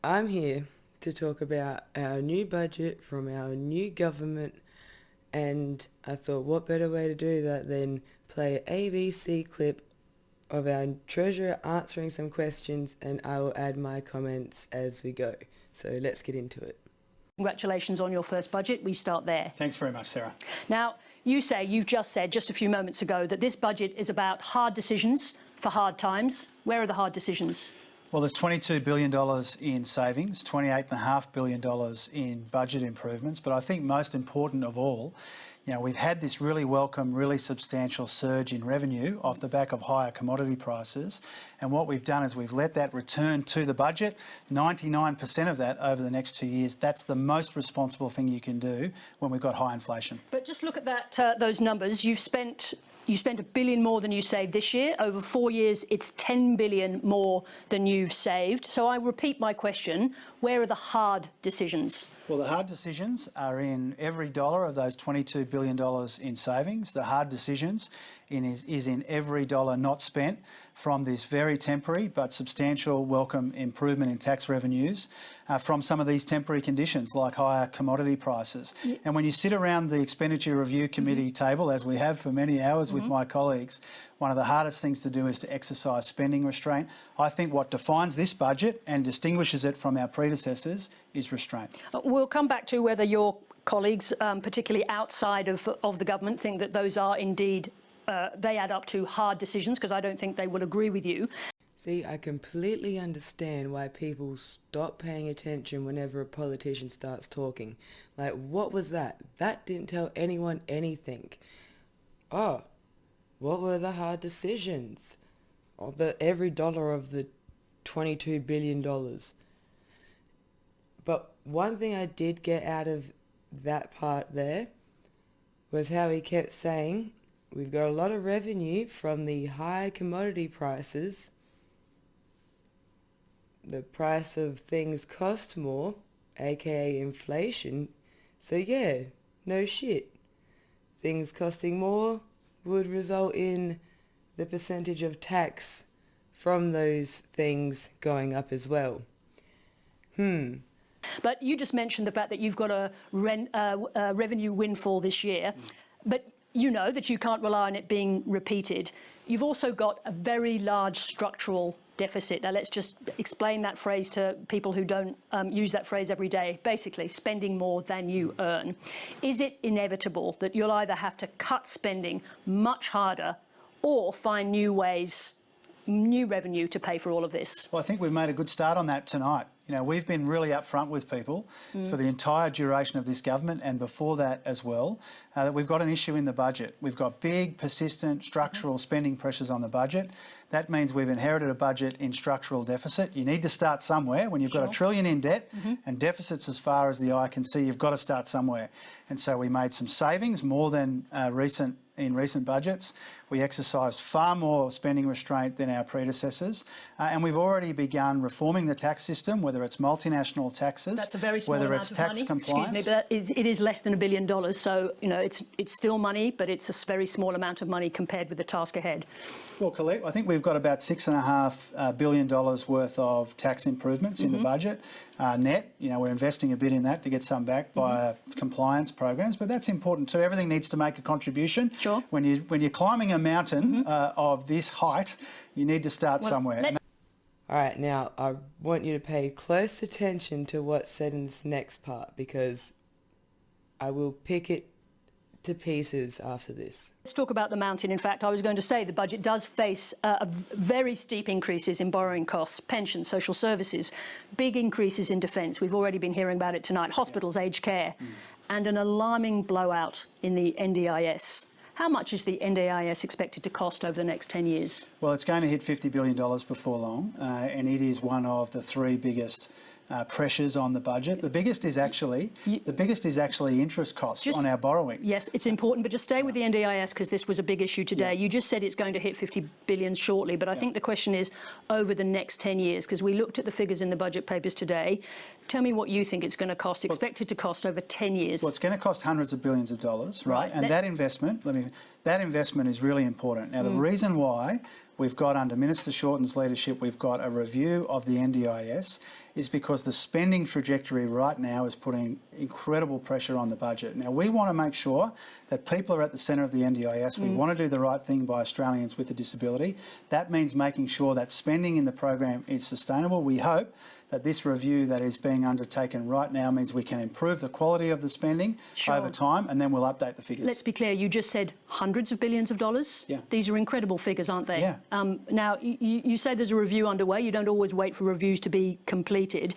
I'm here to talk about our new budget from our new government, and I thought what better way to do that than play an ABC clip of our Treasurer answering some questions, and I will add my comments as we go. So let's get into it. Congratulations on your first budget. We start there. Thanks very much, Sarah. Now, you've just said just a few moments ago that this budget is about hard decisions for hard times. Where are the hard decisions? Well, there's $22 billion in savings, $28.5 billion in budget improvements, but I think most important of all, we've had this really welcome, really substantial surge in revenue off the back of higher commodity prices, and what we've done is we've let that return to the budget, 99% of that over the next 2 years. That's the most responsible thing you can do when we've got high inflation. But just look at that, those numbers. You spent $1 billion more than you saved this year. Over 4 years, it's $10 billion more than you've saved. So I repeat my question, where are the hard decisions? Well, the hard decisions are in every dollar of those $22 billion in savings. The hard decisions is in every dollar not spent from this very temporary but substantial welcome improvement in tax revenues from some of these temporary conditions like higher commodity prices. Yeah. And when you sit around the Expenditure Review Committee table, as we have for many hours with my colleagues, one of the hardest things to do is to exercise spending restraint. I think what defines this budget and distinguishes it from our predecessors is restraint. We'll come back to whether your colleagues, particularly outside of the government, think that those are indeed they add up to hard decisions, because I don't think they would agree with you. See, I completely understand why people stop paying attention whenever a politician starts talking. Like, what was that? That didn't tell anyone anything. Oh, what were the hard decisions? Of every dollar of the $22 billion. But one thing I did get out of that part there was how he kept saying, we've got a lot of revenue from the high commodity prices. The price of things cost more, aka inflation. So yeah, no shit. Things costing more would result in the percentage of tax from those things going up as well. But you just mentioned the fact that you've got a revenue windfall this year, but you know that you can't rely on it being repeated. You've also got a very large structural deficit. Now, let's just explain that phrase to people who don't use that phrase every day. Basically, spending more than you earn. Is it inevitable that you'll either have to cut spending much harder or find new ways, new revenue to pay for all of this? Well, I think we've made a good start on that tonight. We've been really upfront with people for the entire duration of this government and before that as well, that we've got an issue in the budget. We've got big, persistent, structural spending pressures on the budget. That means we've inherited a budget in structural deficit. You need to start somewhere. When you've got $1 trillion in debt and deficits as far as the eye can see, you've got to start somewhere. And so we made some savings, more than in recent budgets. We exercised far more spending restraint than our predecessors, and we've already begun reforming the tax system, whether it's multinational taxes, that's a very small whether amount it's of tax money. compliance. Excuse me, but it is less than $1 billion, so it's still money, but it's a very small amount of money compared with the task ahead. Well, Colette, I think we've got about $6.5 billion worth of tax improvements in the budget. Net, we're investing a bit in that to get some back via compliance programs, but that's important too. Everything needs to make a contribution. Sure. When you're climbing a mountain of this height, you need to start somewhere. All right, now I want you to pay close attention to what's said in this next part, because I will pick it to pieces after this. Let's talk about the mountain. In fact, I was going to say the budget does face very steep increases in borrowing costs, pensions, social services, big increases in defence. We've already been hearing about it tonight. Hospitals, aged care, and an alarming blowout in the NDIS. How much is the NDIS expected to cost over the next 10 years? Well, it's going to hit $50 billion before long, and it is one of the three biggest pressures on the budget. The biggest is actually interest costs on our borrowing. Yes, it's important, but just stay with the NDIS because this was a big issue today. You just said it's going to hit 50 billion shortly, but I think the question is over the next 10 years, because we looked at the figures in the budget papers today. Tell me what you think it's going to cost, expected to cost over 10 years. Well, it's going to cost hundreds of billions of dollars, right? And that investment, That investment is really important. Now, the reason why we've got, under Minister Shorten's leadership, we've got a review of the NDIS is because the spending trajectory right now is putting incredible pressure on the budget. Now, we want to make sure that people are at the centre of the NDIS. We want to do the right thing by Australians with a disability. That means making sure that spending in the program is sustainable. We hope that this review that is being undertaken right now means we can improve the quality of the spending over time, and then we'll update the figures. Let's be clear, you just said hundreds of billions of dollars. Yeah. These are incredible figures, aren't they? Yeah. Now, you say there's a review underway. You don't always wait for reviews to be completed.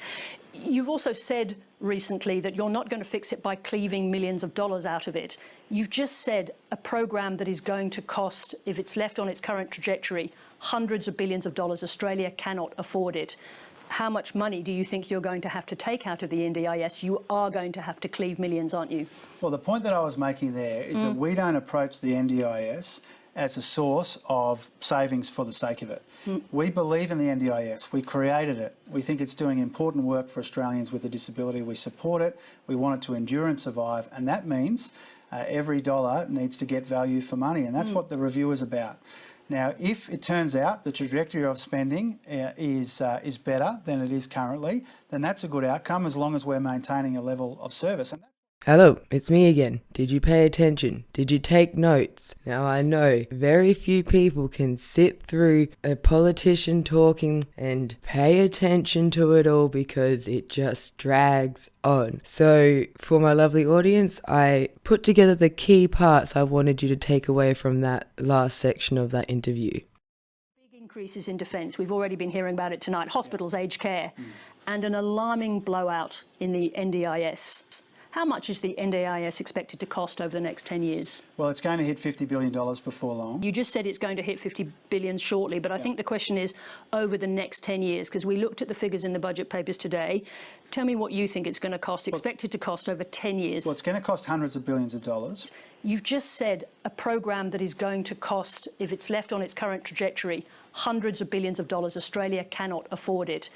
You've also said recently that you're not going to fix it by cleaving millions of dollars out of it. You've just said a program that is going to cost, if it's left on its current trajectory, hundreds of billions of dollars. Australia cannot afford it. How much money do you think you're going to have to take out of the NDIS? You are going to have to cleave millions, aren't you? Well, the point that I was making there is that we don't approach the NDIS as a source of savings for the sake of it. We believe in the NDIS. We created it. We think it's doing important work for Australians with a disability. We support it. We want it to endure and survive. And that means every dollar needs to get value for money. And that's what the review is about. Now, if it turns out the trajectory of spending is better than it is currently, then that's a good outcome as long as we're maintaining a level of service. Hello, it's me again. Did you pay attention? Did you take notes? Now, I know very few people can sit through a politician talking and pay attention to it all because it just drags on. So, for my lovely audience, I put together the key parts I wanted you to take away from that last section of that interview. Big increases in defence. We've already been hearing about it tonight. Hospitals, aged care, and an alarming blowout in the NDIS. How much is the NDIS expected to cost over the next 10 years? Well, it's going to hit $50 billion before long. You just said it's going to hit 50 billion shortly, but I think the question is over the next 10 years, because we looked at the figures in the budget papers today. Tell me what you think it's going to cost, expected to cost over 10 years. Well, it's going to cost hundreds of billions of dollars. You've just said a program that is going to cost, if it's left on its current trajectory, hundreds of billions of dollars. Australia cannot afford it.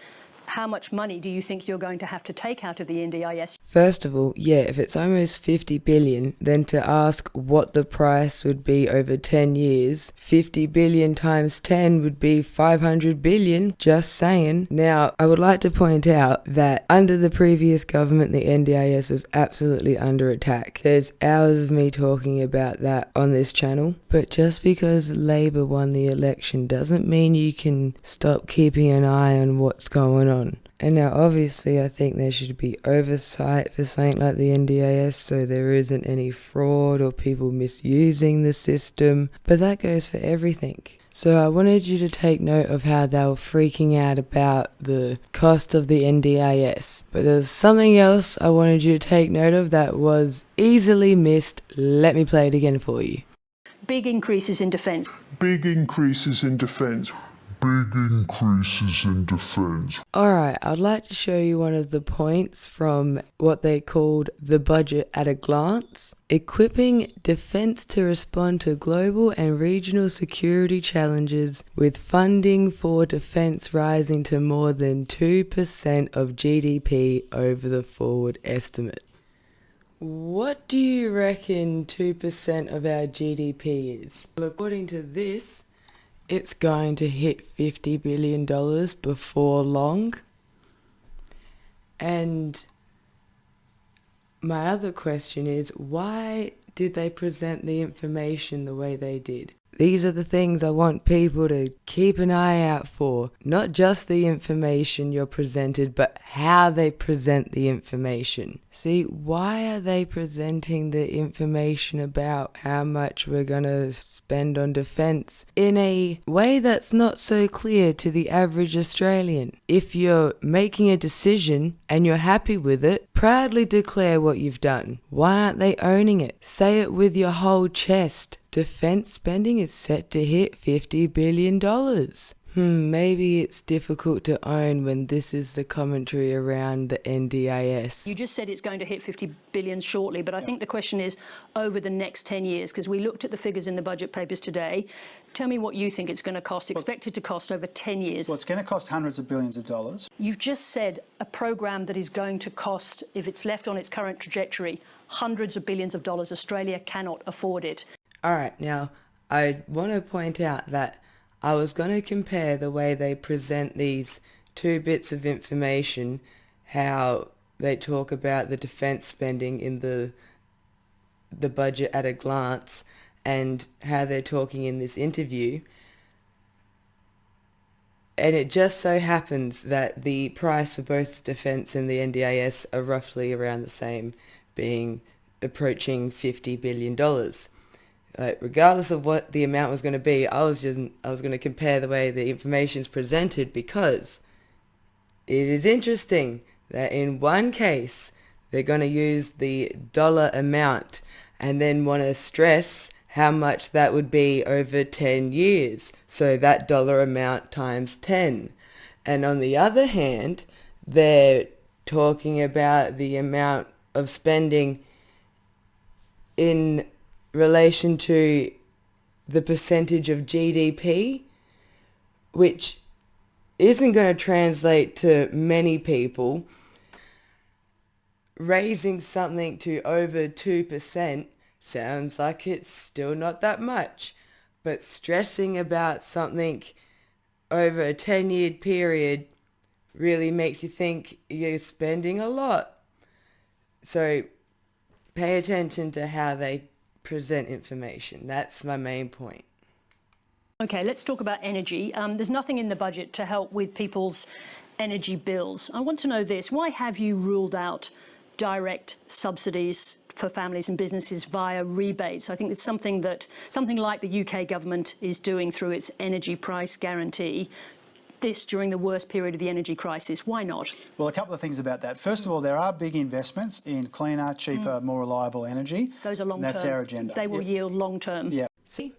How much money do you think you're going to have to take out of the NDIS? First of all, yeah, if it's almost 50 billion, then to ask what the price would be over 10 years, 50 billion times 10 would be 500 billion, just saying. Now, I would like to point out that under the previous government, the NDIS was absolutely under attack. There's hours of me talking about that on this channel, but just because Labor won the election doesn't mean you can stop keeping an eye on what's going on. And now obviously I think there should be oversight for something like the NDIS so there isn't any fraud or people misusing the system, but that goes for everything. So I wanted you to take note of how they were freaking out about the cost of the NDIS. But there's something else I wanted you to take note of that was easily missed. Let me play it again for you. Big increases in defence. Big increases in defence. Big increases in defence. Alright, I'd like to show you one of the points from what they called the budget at a glance. Equipping defence to respond to global and regional security challenges, with funding for defence rising to more than 2% of GDP over the forward estimate. What do you reckon 2% of our GDP is? Well, according to this, it's going to hit $50 billion before long. And my other question is, why did they present the information the way they did? These are the things I want people to keep an eye out for. Not just the information you're presented, but how they present the information. See, why are they presenting the information about how much we're going to spend on defence in a way that's not so clear to the average Australian? If you're making a decision and you're happy with it, proudly declare what you've done. Why aren't they owning it? Say it with your whole chest. Defence spending is set to hit $50 billion. Maybe it's difficult to own when this is the commentary around the NDIS. You just said it's going to hit 50 billion shortly, but I think the question is over the next 10 years, because we looked at the figures in the budget papers today. Tell me what you think it's going to cost, expected to cost over 10 years. Well, it's going to cost hundreds of billions of dollars. You've just said a program that is going to cost, if it's left on its current trajectory, hundreds of billions of dollars. Australia cannot afford it. All right, now I want to point out that I was going to compare the way they present these two bits of information, how they talk about the defence spending in the budget at a glance, and how they're talking in this interview. And it just so happens that the price for both defence and the NDIS are roughly around the same, being approaching $50 billion. Regardless of what the amount was going to be, I was going to compare the way the information is presented, because it is interesting that in one case they're going to use the dollar amount and then want to stress how much that would be over 10 years. So that dollar amount times 10. And on the other hand, they're talking about the amount of spending in relation to the percentage of GDP, which isn't going to translate to many people. Raising something to over 2% sounds like it's still not that much, but stressing about something over a 10-year period really makes you think you're spending a lot. So pay attention to how they present information. That's my main point. Okay, let's talk about energy. There's nothing in the budget to help with people's energy bills. I want to know this. Why have you ruled out direct subsidies for families and businesses via rebates? I think it's something like the UK government is doing through its energy price guarantee, this during the worst period of the energy crisis. Why not? Well, a couple of things about that. First of all, there are big investments in cleaner, cheaper, more reliable energy. Those are long-term. That's our agenda. They will yield long-term. Yeah. See,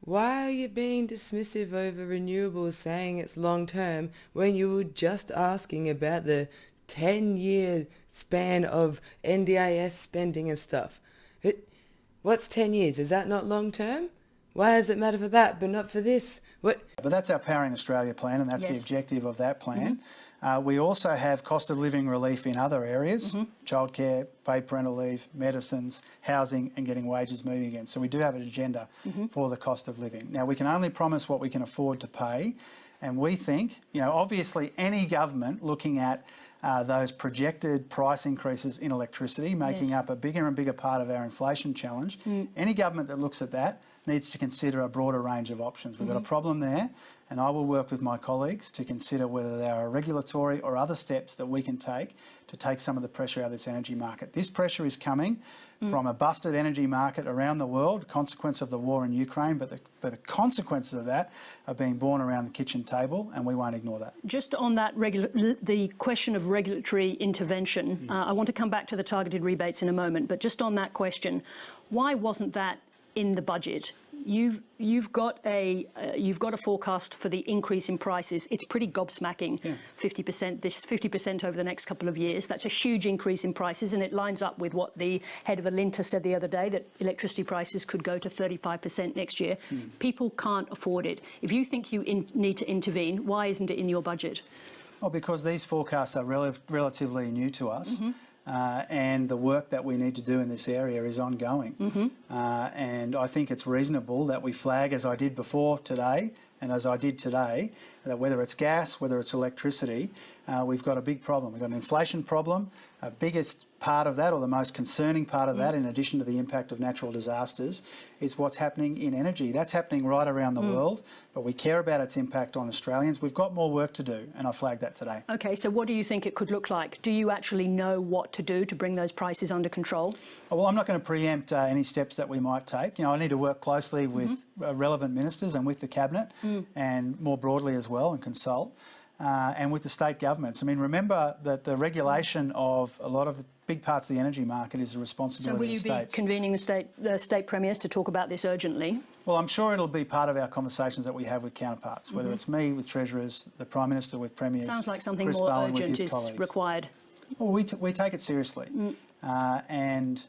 why are you being dismissive over renewables, saying it's long-term, when you were just asking about the 10-year span of NDIS spending and stuff? What's 10 years? Is that not long-term? Why does it matter for that but not for this? What? But that's our Powering Australia plan, and that's the objective of that plan. We also have cost of living relief in other areas, childcare, paid parental leave, medicines, housing, and getting wages moving again. So we do have an agenda for the cost of living. Now, we can only promise what we can afford to pay, and we think, obviously any government looking at those projected price increases in electricity, making up a bigger and bigger part of our inflation challenge, any government that looks at that needs to consider a broader range of options. We've got a problem there, and I will work with my colleagues to consider whether there are regulatory or other steps that we can take to take some of the pressure out of this energy market. This pressure is coming from a busted energy market around the world, consequence of the war in Ukraine, but the consequences of that are being borne around the kitchen table, and we won't ignore that. Just on that, the question of regulatory intervention, I want to come back to the targeted rebates in a moment, but just on that question, why wasn't that in the budget? You've got a forecast for the increase in prices. It's pretty gobsmacking, 50%. This 50% over the next couple of years. That's a huge increase in prices, and it lines up with what the head of Alinta said the other day, that electricity prices could go to 35% next year. People can't afford it. If you think you need to intervene, why isn't it in your budget? Well, because these forecasts are relatively new to us. And the work that we need to do in this area is ongoing. And I think it's reasonable that we flag, as I did before today and as I did today, that whether it's gas, whether it's electricity, we've got a big problem. We've got an inflation problem. The biggest part of that, or the most concerning part of that, in addition to the impact of natural disasters, is what's happening in energy. That's happening right around the world, but we care about its impact on Australians. We've got more work to do, and I flagged that today. Okay, so what do you think it could look like? Do you actually know what to do to bring those prices under control? Well, I'm not going to preempt any steps that we might take. I need to work closely with relevant ministers and with the Cabinet, and more broadly as well, and consult. And with the state governments. I mean, remember that the regulation of a lot of the big parts of the energy market is the responsibility of the states. So will you be convening the state premiers to talk about this urgently? Well, I'm sure it'll be part of our conversations that we have with counterparts, whether it's me with treasurers, the Prime Minister with premiers. Sounds like something Chris more Bowen urgent is colleagues. required. Well, we take it seriously. And,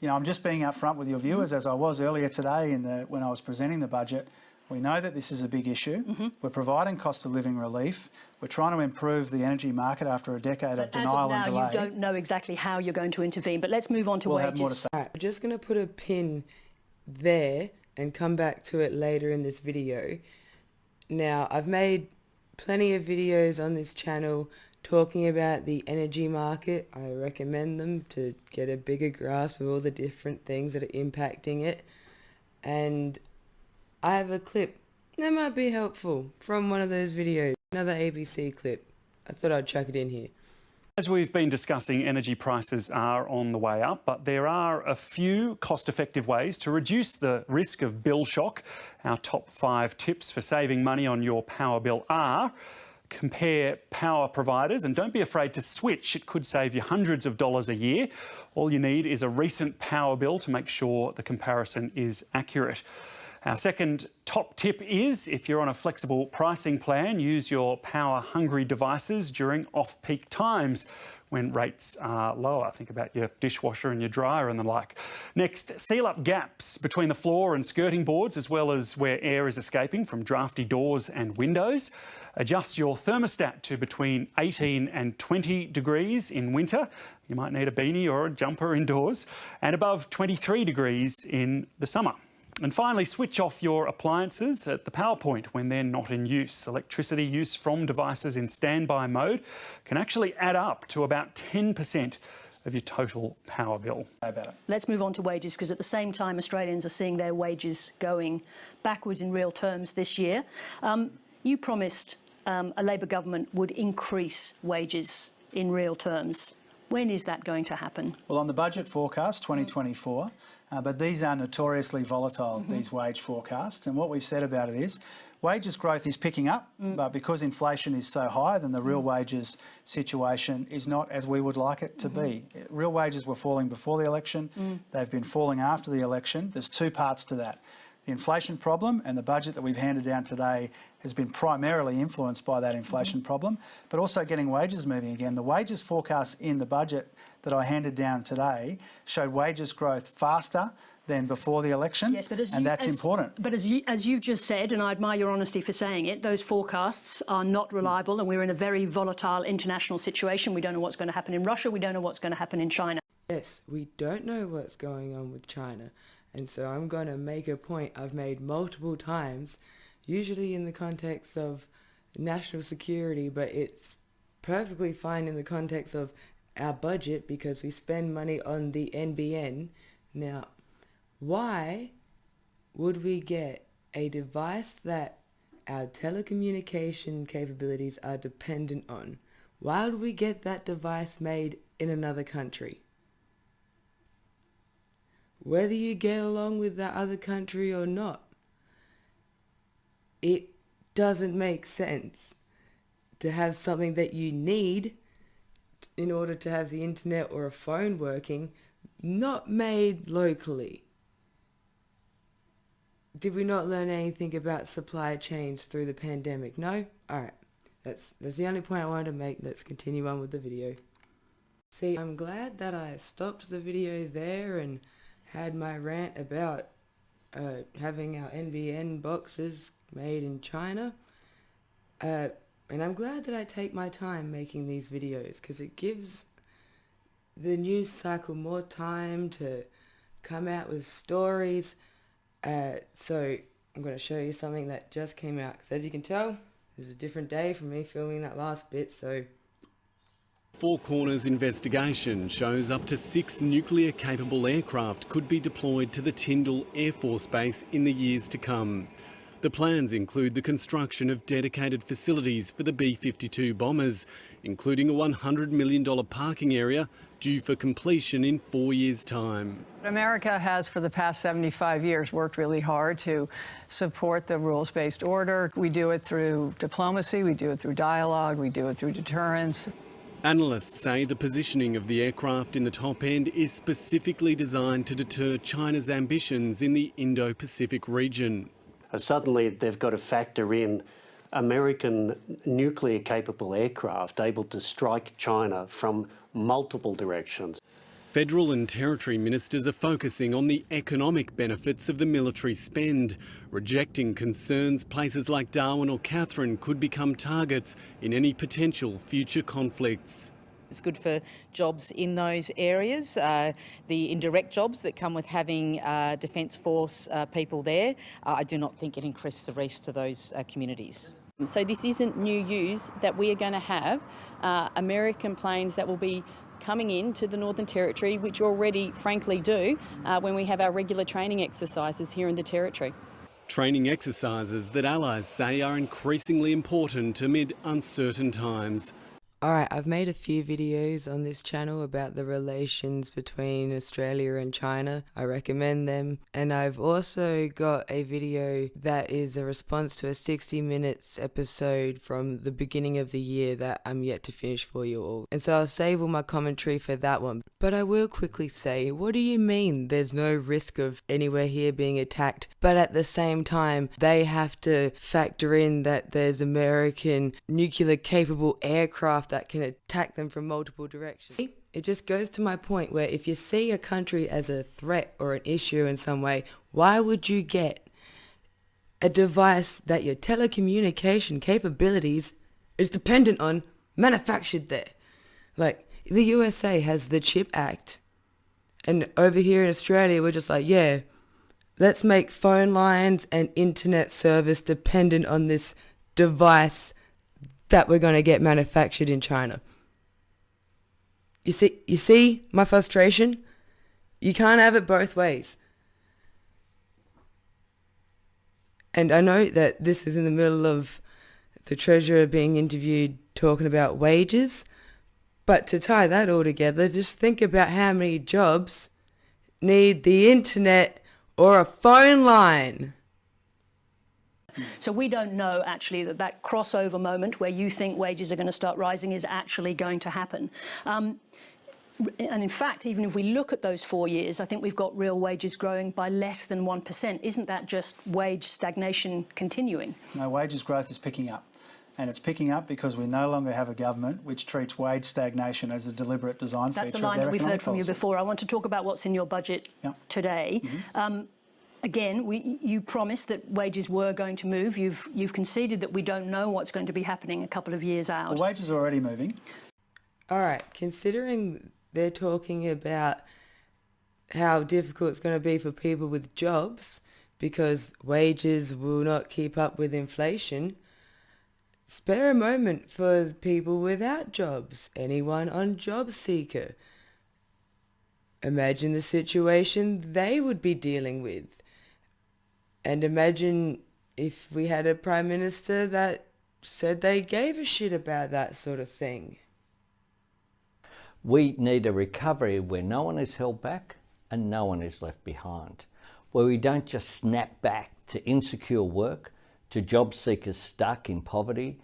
I'm just being upfront with your viewers, as I was earlier today when I was presenting the budget. We know that this is a big issue. We're providing cost of living relief. We're trying to improve the energy market after a decade of denial and delay. As of now, you don't know exactly how you're going to intervene, but let's move on to wages. We'll have more to say. All right, we're just going to put a pin there and come back to it later in this video. Now, I've made plenty of videos on this channel talking about the energy market. I recommend them to get a bigger grasp of all the different things that are impacting it. And I have a clip that might be helpful from one of those videos, another ABC clip. I thought I'd chuck it in here. As we've been discussing, energy prices are on the way up, but there are a few cost-effective ways to reduce the risk of bill shock. Our top 5 tips for saving money on your power bill are: compare power providers and don't be afraid to switch. It could save you hundreds of dollars a year. All you need is a recent power bill to make sure the comparison is accurate. Our second top tip is, if you're on a flexible pricing plan, use your power-hungry devices during off-peak times when rates are lower. Think about your dishwasher and your dryer and the like. Next, seal up gaps between the floor and skirting boards, as well as where air is escaping from drafty doors and windows. Adjust your thermostat to between 18 and 20 degrees in winter. You might need a beanie or a jumper indoors, and above 23 degrees in the summer. And finally, switch off your appliances at the power point when they're not in use. Electricity use from devices in standby mode can actually add up to about 10% of your total power bill. Let's move on to wages, because at the same time Australians are seeing their wages going backwards in real terms this year. You promised a Labor government would increase wages in real terms. When is that going to happen? Well, on the budget forecast, 2024, but these are notoriously volatile, these wage forecasts. And what we've said about it is wages growth is picking up, but because inflation is so high, then the real wages situation is not as we would like it to be. Real wages were falling before the election. They've been falling after the election. There's 2 parts to that. The inflation problem, and the budget that we've handed down today has been primarily influenced by that inflation problem, but also getting wages moving again. The wages forecast in the budget that I handed down today showed wages growth faster than before the election, yes, but that's important. But as you've just said, and I admire your honesty for saying it, those forecasts are not reliable, and we're in a very volatile international situation. We don't know what's going to happen in Russia. We don't know what's going to happen in China. Yes, we don't know what's going on with China. And so I'm going to make a point I've made multiple times, usually in the context of national security, but it's perfectly fine in the context of our budget because we spend money on the NBN. Now, why would we get a device that our telecommunication capabilities are dependent on? Why would we get that device made in another country? Whether you get along with that other country or not, it doesn't make sense to have something that you need in order to have the internet or a phone working, not made locally. Did we not learn anything about supply chains through the pandemic? No? Alright, that's the only point I wanted to make. Let's continue on with the video. See, I'm glad that I stopped the video there and had my rant about having our NBN boxes made in China. And I'm glad that I take my time making these videos because it gives the news cycle more time to come out with stories. So I'm going to show you something that just came out because, as you can tell, it was a different day from me filming that last bit, so... Four Corners investigation shows up to 6 nuclear-capable aircraft could be deployed to the Tyndall Air Force Base in the years to come. The plans include the construction of dedicated facilities for the B-52 bombers, including a $100 million parking area due for completion in 4 years' time. America has, for the past 75 years, worked really hard to support the rules-based order. We do it through diplomacy, we do it through dialogue, we do it through deterrence. Analysts say the positioning of the aircraft in the top end is specifically designed to deter China's ambitions in the Indo-Pacific region. Suddenly they've got to factor in American nuclear-capable aircraft able to strike China from multiple directions. Federal and territory ministers are focusing on the economic benefits of the military spend, rejecting concerns places like Darwin or Katherine could become targets in any potential future conflicts. It's good for jobs in those areas, the indirect jobs that come with having Defence Force people there. I do not think it increases the risk to those communities. So this isn't new use that we are going to have American planes that will be coming into the Northern Territory, which already frankly do when we have our regular training exercises here in the Territory. Training exercises that allies say are increasingly important amid uncertain times. Alright, I've made a few videos on this channel about the relations between Australia and China. I recommend them. And I've also got a video that is a response to a 60 Minutes episode from the beginning of the year that I'm yet to finish for you all. And so I'll save all my commentary for that one. But I will quickly say, what do you mean there's no risk of anywhere here being attacked? But at the same time, they have to factor in that there's American nuclear capable aircraft that can attack them from multiple directions. See? It just goes to my point where if you see a country as a threat or an issue in some way, why would you get a device that your telecommunication capabilities is dependent on manufactured there? Like, the USA has the CHIP Act, and over here in Australia we're just like, yeah, let's make phone lines and internet service dependent on this device that we're going to get manufactured in China. You see my frustration? You can't have it both ways. And I know that this is in the middle of the Treasurer being interviewed talking about wages, but to tie that all together, just think about how many jobs need the internet or a phone line. So we don't know actually that crossover moment where you think wages are going to start rising is actually going to happen. And in fact, even if we look at those 4 years, I think we've got real wages growing by less than 1%. Isn't that just wage stagnation continuing? No, wages growth is picking up. And it's picking up because we no longer have a government which treats wage stagnation as a deliberate design feature of their That's a line that we've heard from you policy. before. I want to talk about what's in your budget today. Again, you promised that wages were going to move. You've conceded that we don't know what's going to be happening a couple of years out. Well, wages are already moving. All right, considering they're talking about how difficult it's going to be for people with jobs because wages will not keep up with inflation, spare a moment for people without jobs, anyone on job seeker. Imagine the situation they would be dealing with. And imagine if we had a Prime Minister that said they gave a shit about that sort of thing. We need a recovery where no one is held back and no one is left behind, where we don't just snap back to insecure work, to job seekers stuck in poverty.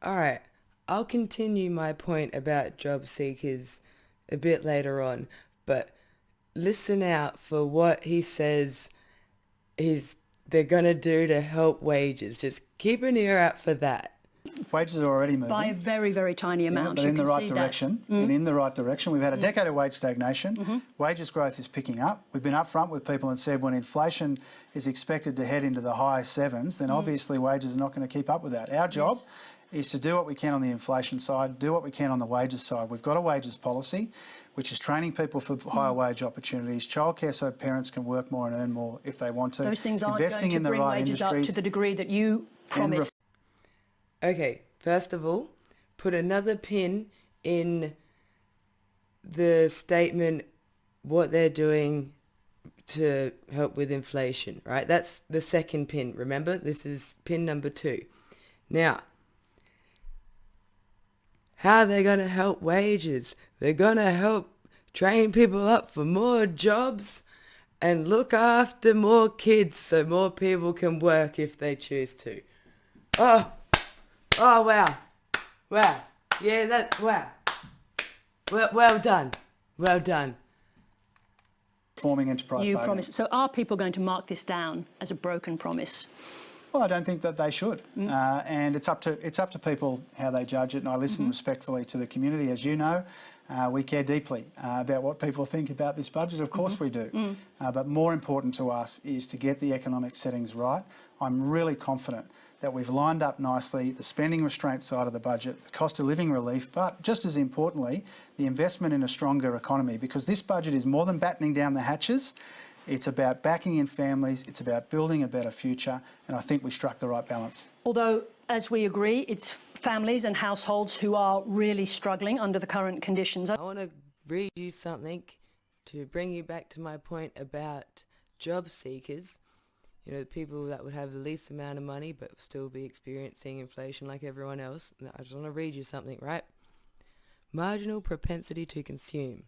All right, I'll continue my point about job seekers a bit later on, but listen out for what he says they're going to do to help wages. Just keep an ear out for that. Wages are already moving. By a very, very tiny amount. But you in the can right see direction. that. And in the right direction. We've had a decade of wage stagnation. Wages growth is picking up. We've been upfront with people and said when inflation is expected to head into the high sevens, then obviously wages are not going to keep up with that. Our job is to do what we can on the inflation side, do what we can on the wages side. We've got a wages policy, which is training people for higher wage opportunities, childcare so parents can work more and earn more if they want to. Those things aren't investing going to in the bring right wages up industries. to the degree that you promised. Okay, first of all, put another pin in the statement what they're doing to help with inflation, right? That's the second pin. Remember, this is pin number 2. Now, how are they going to help wages? They're going to help train people up for more jobs and look after more kids so more people can work if they choose to. Oh, wow. Wow. Yeah, wow. Well done. Well done. Forming enterprise You bargaining. promised. So are people going to mark this down as a broken promise? Well, I don't think that they should, and it's up to people how they judge it. And I listen respectfully to the community, as you know. We care deeply about what people think about this budget. Of course we do, but more important to us is to get the economic settings right. I'm really confident that we've lined up nicely the spending restraint side of the budget, the cost of living relief, but just as importantly, the investment in a stronger economy, because this budget is more than battening down the hatches. It's about backing in families, it's about building a better future, and I think we struck the right balance. Although, as we agree, it's families and households who are really struggling under the current conditions. I want to read you something to bring you back to my point about job seekers. You know, the people that would have the least amount of money but still be experiencing inflation like everyone else. I just want to read you something, right? Marginal propensity to consume.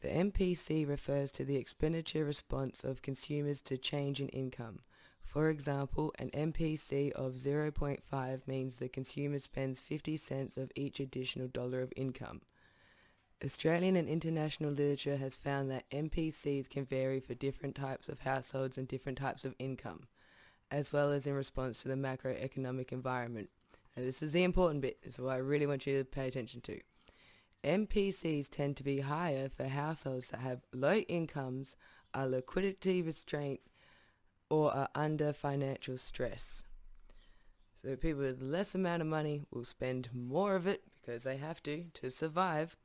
The MPC refers to the expenditure response of consumers to change in income. For example, an MPC of 0.5 means the consumer spends 50 cents of each additional dollar of income. Australian and international literature has found that MPCs can vary for different types of households and different types of income, as well as in response to the macroeconomic environment. Now, this is the important bit. This is what I really want you to pay attention to. MPCs tend to be higher for households that have low incomes, are liquidity restrained, or are under financial stress. So people with less amount of money will spend more of it because they have to survive.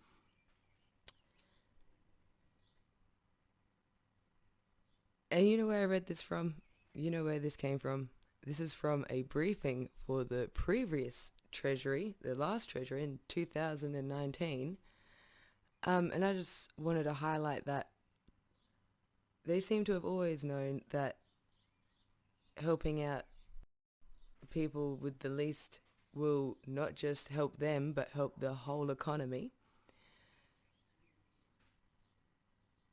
And you know where I read this from? You know where this came from? This is from a briefing for the previous Treasury, the last Treasury in 2019. And I just wanted to highlight that they seem to have always known that helping out people with the least will not just help them, but help the whole economy.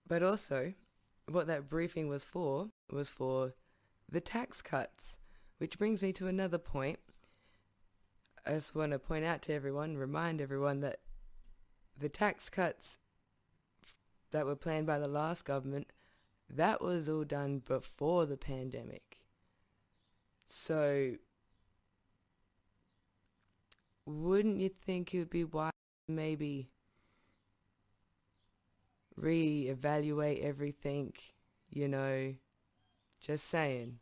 But also, what that briefing was for the tax cuts, which brings me to another point. I just want to point out to everyone, remind everyone that the tax cuts that were planned by the last government, that was all done before the pandemic. So, wouldn't you think it would be wise to maybe re-evaluate everything, you know, just saying.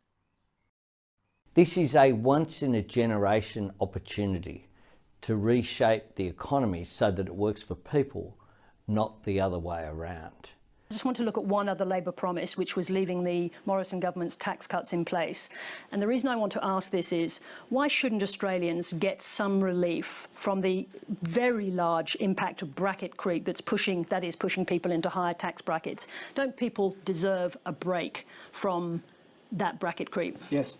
This is a once-in-a-generation opportunity to reshape the economy so that it works for people, not the other way around. I just want to look at one other Labor promise, which was leaving the Morrison government's tax cuts in place. And the reason I want to ask this is, why shouldn't Australians get some relief from the very large impact of bracket creep that's pushing people into higher tax brackets? Don't people deserve a break from that bracket creep? Yes.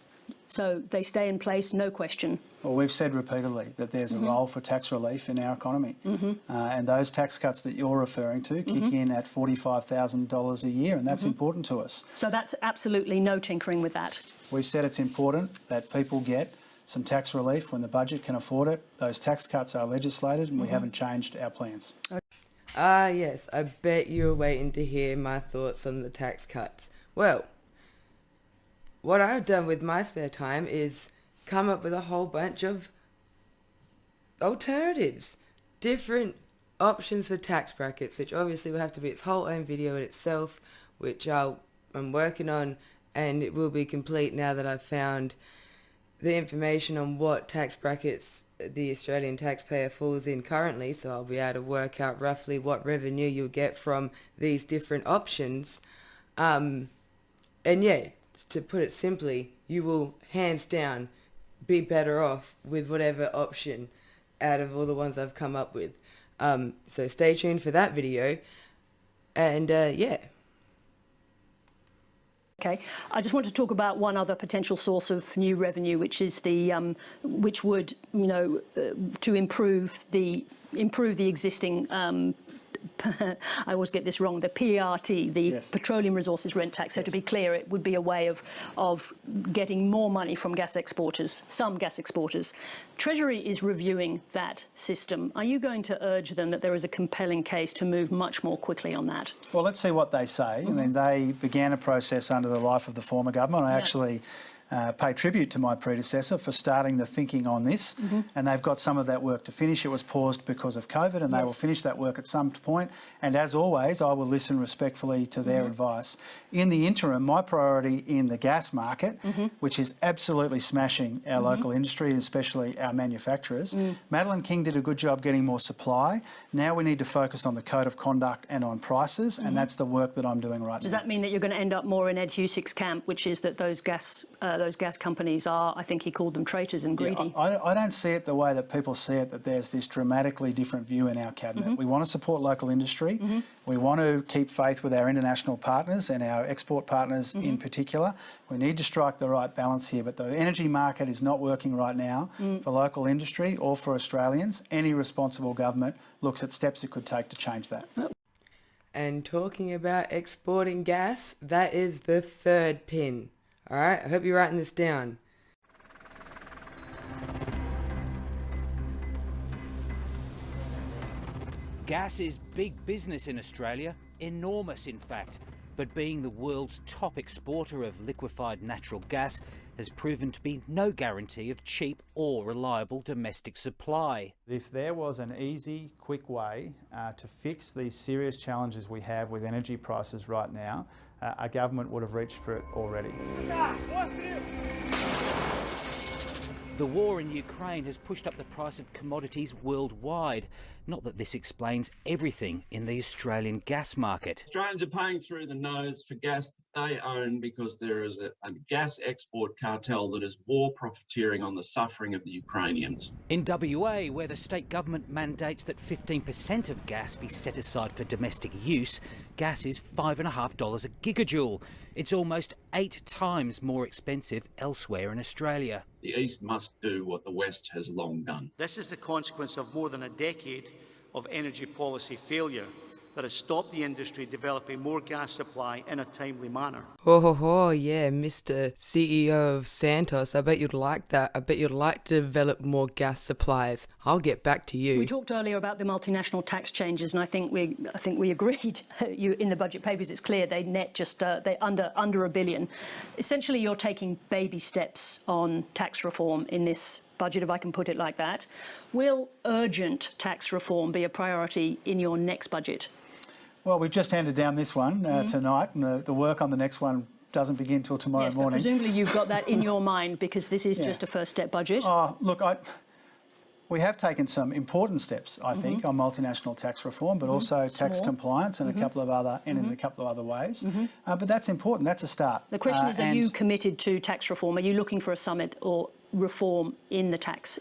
So they stay in place, no question. Well, we've said repeatedly that there's a role for tax relief in our economy. And those tax cuts that you're referring to kick in at $45,000 a year, and that's important to us. So that's absolutely no tinkering with that. We've said it's important that people get some tax relief when the budget can afford it. Those tax cuts are legislated and we haven't changed our plans. Ah, yes, I bet you're waiting to hear my thoughts on the tax cuts. Well, what I've done with my spare time is come up with a whole bunch of alternatives, different options for tax brackets, which obviously will have to be its whole own video in itself, which I'm working on, and it will be complete now that I've found the information on what tax brackets the Australian taxpayer falls in currently, so I'll be able to work out roughly what revenue you'll get from these different options. And yeah, to put it simply, you will hands down be better off with whatever option out of all the ones I've come up with. So stay tuned for that video. And yeah. Okay, I just want to talk about one other potential source of new revenue, which is the which would, you know, to improve the existing. I always get this wrong. The PRT, the Petroleum Resources Rent Tax. So to be clear, it would be a way of getting more money from gas exporters, some gas exporters. Treasury is reviewing that system. Are you going to urge them that there is a compelling case to move much more quickly on that? Well, let's see what they say. I mean, they began a process under the life of the former government. I actually pay tribute to my predecessor for starting the thinking on this, and they've got some of that work to finish. It was paused because of COVID, and they will finish that work at some point. And as always, I will listen respectfully to their advice. In the interim, my priority in the gas market, which is absolutely smashing our local industry, especially our manufacturers, Madeline King did a good job getting more supply. Now we need to focus on the code of conduct and on prices, and that's the work that I'm doing right now. Does that mean that you're going to end up more in Ed Husick's camp, which is that those gas companies are, I think he called them traitors and greedy? Yeah, I don't see it the way that people see it, that there's this dramatically different view in our cabinet. We want to support local industry. We want to keep faith with our international partners and our export partners in particular. We need to strike the right balance here, but the energy market is not working right now for local industry or for Australians. Any responsible government looks at steps it could take to change that. And talking about exporting gas, that is the third pin. All right, I hope you're writing this down. Gas is big business in Australia, enormous in fact, but being the world's top exporter of liquefied natural gas has proven to be no guarantee of cheap or reliable domestic supply. If there was an easy, quick way to fix these serious challenges we have with energy prices right now, our government would have reached for it already. The war in Ukraine has pushed up the price of commodities worldwide. Not that this explains everything in the Australian gas market. Australians are paying through the nose for gas that they own because there is a gas export cartel that is war profiteering on the suffering of the Ukrainians. In WA, where the state government mandates that 15% of gas be set aside for domestic use, gas is $5.50 a gigajoule. It's almost 8 times more expensive elsewhere in Australia. The East must do what the West has long done. This is the consequence of more than a decade of energy policy failure that has stopped the industry developing more gas supply in a timely manner. Yeah, Mr. CEO of Santos, I bet you'd like that. I bet you'd like to develop more gas supplies. I'll get back to you. We talked earlier about the multinational tax changes, and I think we agreed. In the budget papers, it's clear they net just they under $1 billion. Essentially, you're taking baby steps on tax reform in this budget, if I can put it like that. Will urgent tax reform be a priority in your next budget? Well, we've just handed down this one tonight, and the work on the next one doesn't begin till tomorrow morning. But presumably you've got that in your mind because this is just a first step budget. Look, we have taken some important steps, I think, on multinational tax reform, but also tax compliance and a couple of other in a couple of other ways. But that's important. That's a start. The question is, are you committed to tax reform? Are you looking for a summit or reform in tax?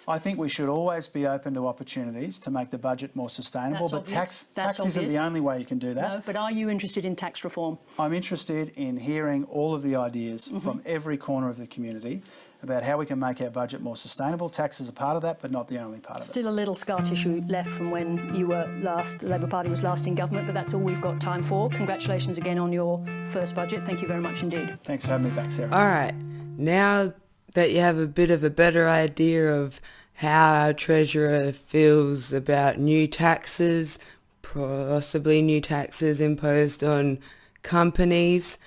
I think we should always be open to opportunities to make the budget more sustainable, but tax isn't the only way you can do that. No, but are you interested in tax reform? I'm interested in hearing all of the ideas from every corner of the community about how we can make our budget more sustainable. Tax is a part of that, but not the only part of it. Still a little scar tissue left from when you were last, the Labor Party was last in government, but that's all we've got time for. Congratulations again on your first budget. Thank you very much indeed. Thanks for having me back, Sarah. All right, now that you have a bit of a better idea of how our Treasurer feels about new taxes, possibly new taxes imposed on companies,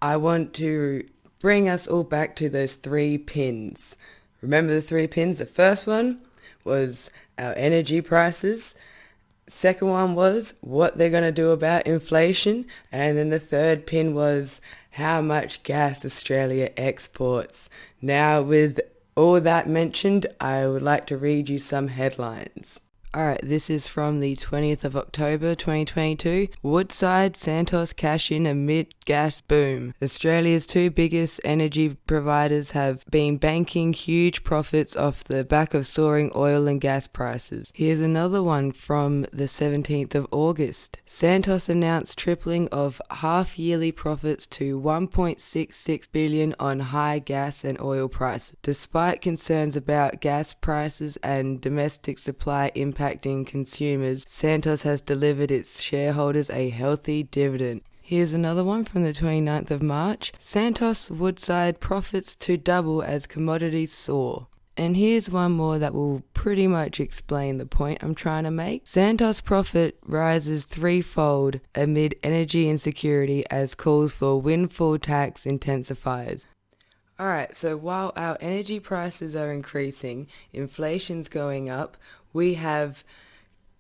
I want to bring us all back to those 3 pins. Remember the 3 pins? The first one was our energy prices. Second one was what they're going to do about inflation. And then the third pin was how much gas Australia exports. Now, with all that mentioned, I would like to read you some headlines. Alright, this is from the 20th of October 2022. Woodside Santos cash in amid gas boom. Australia's 2 biggest energy providers have been banking huge profits off the back of soaring oil and gas prices. Here's another one from the 17th of August. Santos announced tripling of half-yearly profits to $1.66 billion on high gas and oil prices. Despite concerns about gas prices and domestic supply impacting consumers, Santos has delivered its shareholders a healthy dividend. Here's another one from the 29th of March. Santos Woodside profits to double as commodities soar. And here's one more that will pretty much explain the point I'm trying to make. Santos profit rises 3-fold amid energy insecurity as calls for windfall tax intensifies. Alright, so while our energy prices are increasing, inflation's going up, we have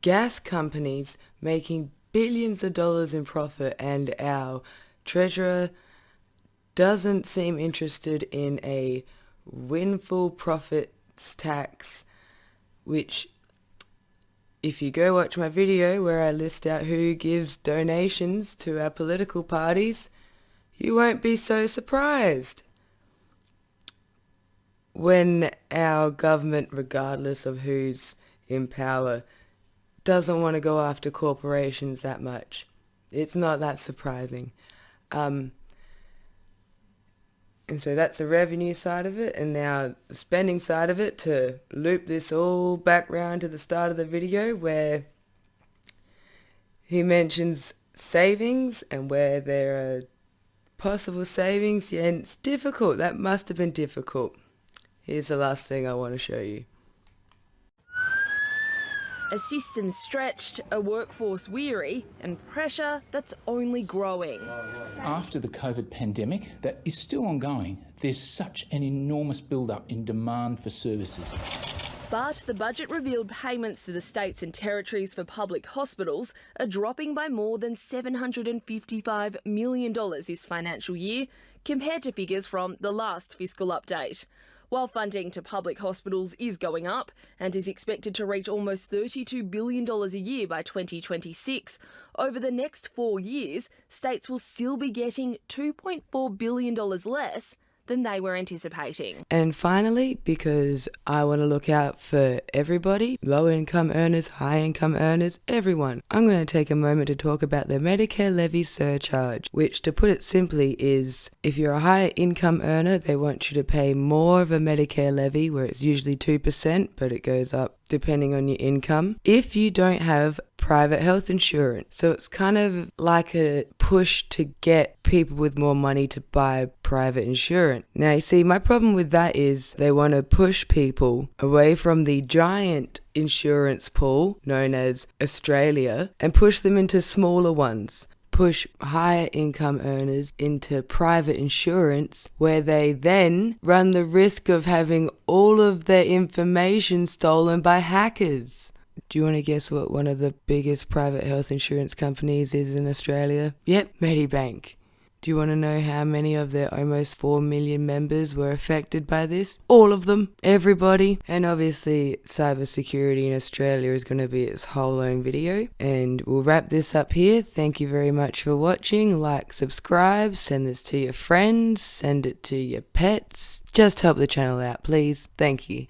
gas companies making billions of dollars in profit, and our treasurer doesn't seem interested in a windfall profits tax, which, if you go watch my video where I list out who gives donations to our political parties, you won't be so surprised when our government, regardless of who's in power, doesn't want to go after corporations that much. It's not that surprising. And so that's the revenue side of it, and now the spending side of it, to loop this all back round to the start of the video where he mentions savings and where there are possible savings. Yeah, and it's difficult. That must have been difficult. Here's the last thing I want to show you. A system stretched, a workforce weary, and pressure that's only growing. After the COVID pandemic, that is still ongoing. There's such an enormous build-up in demand for services. But the budget revealed payments to the states and territories for public hospitals are dropping by more than $755 million this financial year, compared to figures from the last fiscal update. While funding to public hospitals is going up and is expected to reach almost $32 billion a year by 2026, over the next 4 years, states will still be getting $2.4 billion less than they were anticipating. And finally, because I want to look out for everybody, low-income earners, high-income earners, everyone, I'm going to take a moment to talk about the Medicare levy surcharge, which, to put it simply, is if you're a higher income earner, they want you to pay more of a Medicare levy, where it's usually 2%, but it goes up depending on your income, if you don't have private health insurance. So it's kind of like a push to get people with more money to buy private insurance. Now, you see, my problem with that is they want to push people away from the giant insurance pool known as Australia and push them into smaller ones. Push higher income earners into private insurance, where they then run the risk of having all of their information stolen by hackers. Do you want to guess what one of the biggest private health insurance companies is in Australia? Yep, Medibank. Do you want to know how many of their almost 4 million members were affected by this? All of them. Everybody. And obviously, cybersecurity in Australia is going to be its whole own video. And we'll wrap this up here. Thank you very much for watching. Like, subscribe, send this to your friends, send it to your pets. Just help the channel out, please. Thank you.